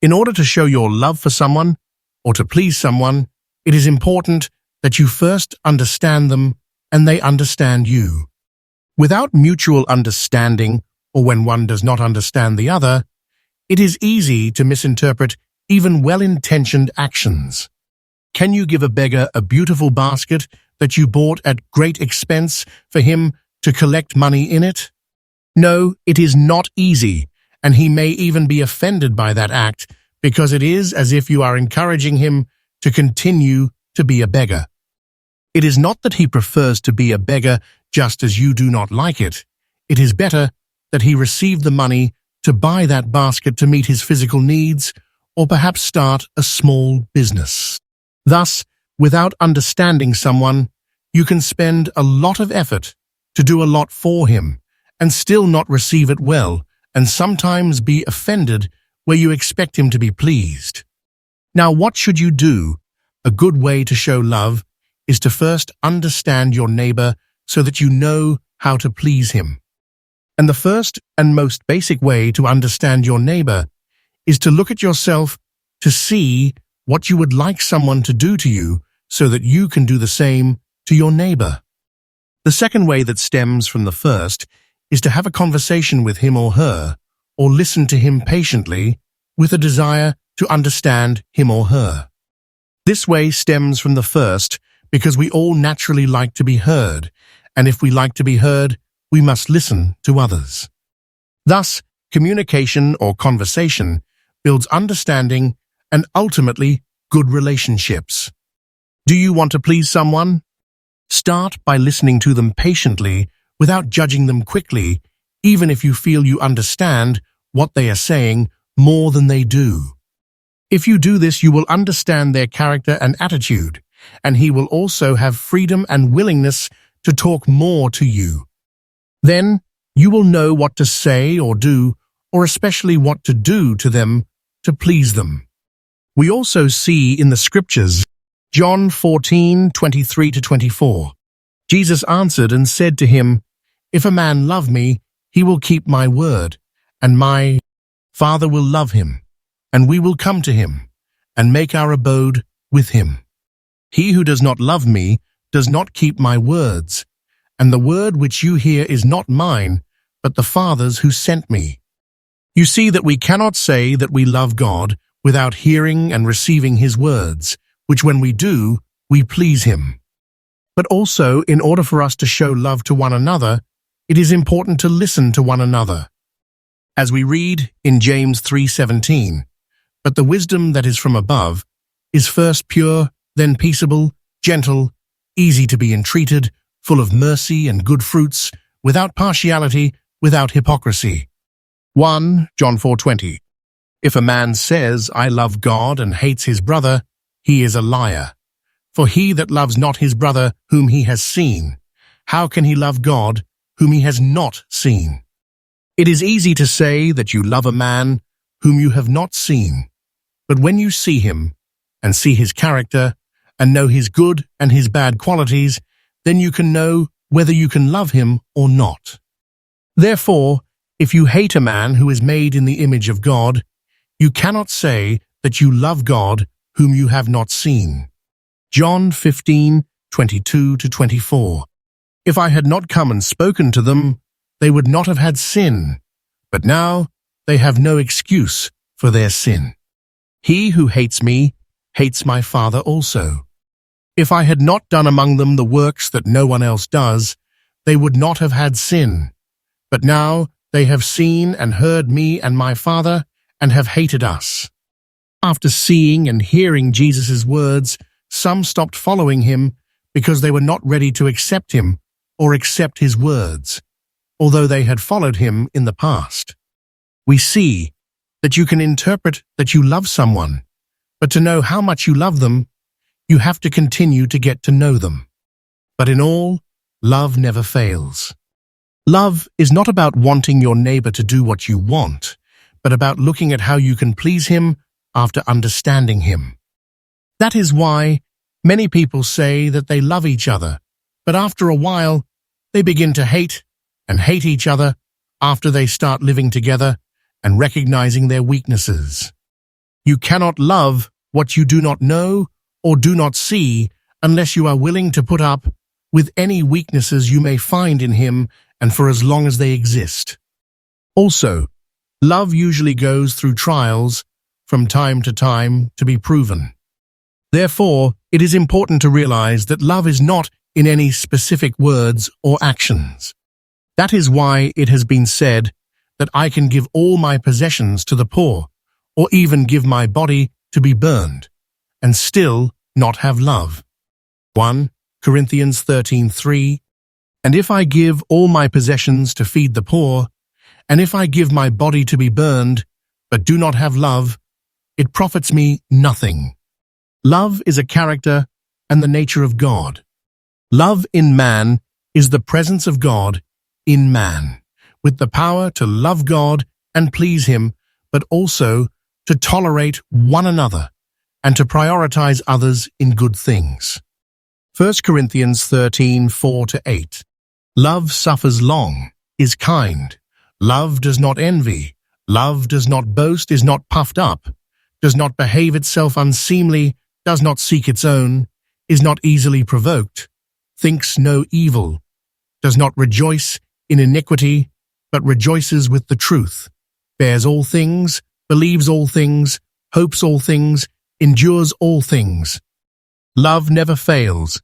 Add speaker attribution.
Speaker 1: In order to show your love for someone or to please someone, it is important that you first understand them and they understand you. Without mutual understanding, or when one does not understand the other, it is easy to misinterpret even well-intentioned actions. Can you give a beggar a beautiful basket that you bought at great expense for him to collect money in it? No, it is not easy, and he may even be offended by that act because it is as if you are encouraging him to continue to be a beggar. It is not that he prefers to be a beggar just as you do not like it. It is better that he receive the money to buy that basket to meet his physical needs or perhaps start a small business. Thus, without understanding someone, you can spend a lot of effort to do a lot for him and still not receive it well, and sometimes be offended where you expect him to be pleased. Now, what should you do? A good way to show love is to first understand your neighbor so that you know how to please him. And the first and most basic way to understand your neighbor is to look at yourself to see what you would like someone to do to you so that you can do the same to your neighbor. The second way that stems from the first is to have a conversation with him or her, or listen to him patiently with a desire to understand him or her. This way stems from the first because we all naturally like to be heard, and if we like to be heard, we must listen to others. Thus, communication or conversation builds understanding and ultimately good relationships. Do you want to please someone? Start by listening to them patiently without judging them quickly, even if you feel you understand what they are saying more than they do. If you do this, you will understand their character and attitude, and he will also have freedom and willingness to talk more to you. Then you will know what to say or do, or especially what to do to them to please them. We also see in the scriptures, John 14:23-24. Jesus answered and said to him, "If a man love me, he will keep my word, and my Father will love him, and we will come to him, and make our abode with him. He who does not love me does not keep my words, and the word which you hear is not mine, but the Father's who sent me." You see that we cannot say that we love God without hearing and receiving his words, which when we do, we please him. But also, in order for us to show love to one another, it is important to listen to one another. As we read in James 3:17, "But the wisdom that is from above is first pure, then peaceable, gentle, easy to be entreated, full of mercy and good fruits, without partiality, without hypocrisy." 1 John 4:20. "If a man says, 'I love God,' and hates his brother, he is a liar. For he that loves not his brother whom he has seen, how can he love God whom he has not seen?" It is easy to say that you love a man whom you have not seen, but when you see him and see his character and know his good and his bad qualities, then you can know whether you can love him or not. Therefore, if you hate a man who is made in the image of God, you cannot say that you love God whom you have not seen. John 15:22-24. "If I had not come and spoken to them, they would not have had sin, but now they have no excuse for their sin. He who hates me hates my Father also. If I had not done among them the works that no one else does, they would not have had sin. But now they have seen and heard me and my Father, and have hated us." After seeing and hearing Jesus' words, some stopped following him because they were not ready to accept him or accept his words, although they had followed him in the past. We see that you can interpret that you love someone, but to know how much you love them, you have to continue to get to know them. But in all, love never fails. Love is not about wanting your neighbor to do what you want, but about looking at how you can please him after understanding him. That is why many people say that they love each other, but after a while, they begin to hate and hate each other after they start living together and recognizing their weaknesses. You cannot love what you do not know or do not see unless you are willing to put up with any weaknesses you may find in him and for as long as they exist. Also, love usually goes through trials from time to time to be proven. Therefore, it is important to realize that love is not in any specific words or actions. That is why it has been said that I can give all my possessions to the poor, or even give my body to be burned, and still not have love. 1 Corinthians 13:3. And if I give all my possessions to feed the poor, and if I give my body to be burned, but do not have love, it profits me nothing. Love is a character and the nature of God. Love in man is the presence of God in man, with the power to love God and please him, but also to tolerate one another and to prioritize others in good things. 1 Corinthians 13:4-8. Love suffers long, is kind. Love does not envy. Love does not boast, is not puffed up, does not behave itself unseemly, does not seek its own, is not easily provoked, thinks no evil, does not rejoice in iniquity, but rejoices with the truth, bears all things, believes all things, hopes all things, endures all things. Love never fails,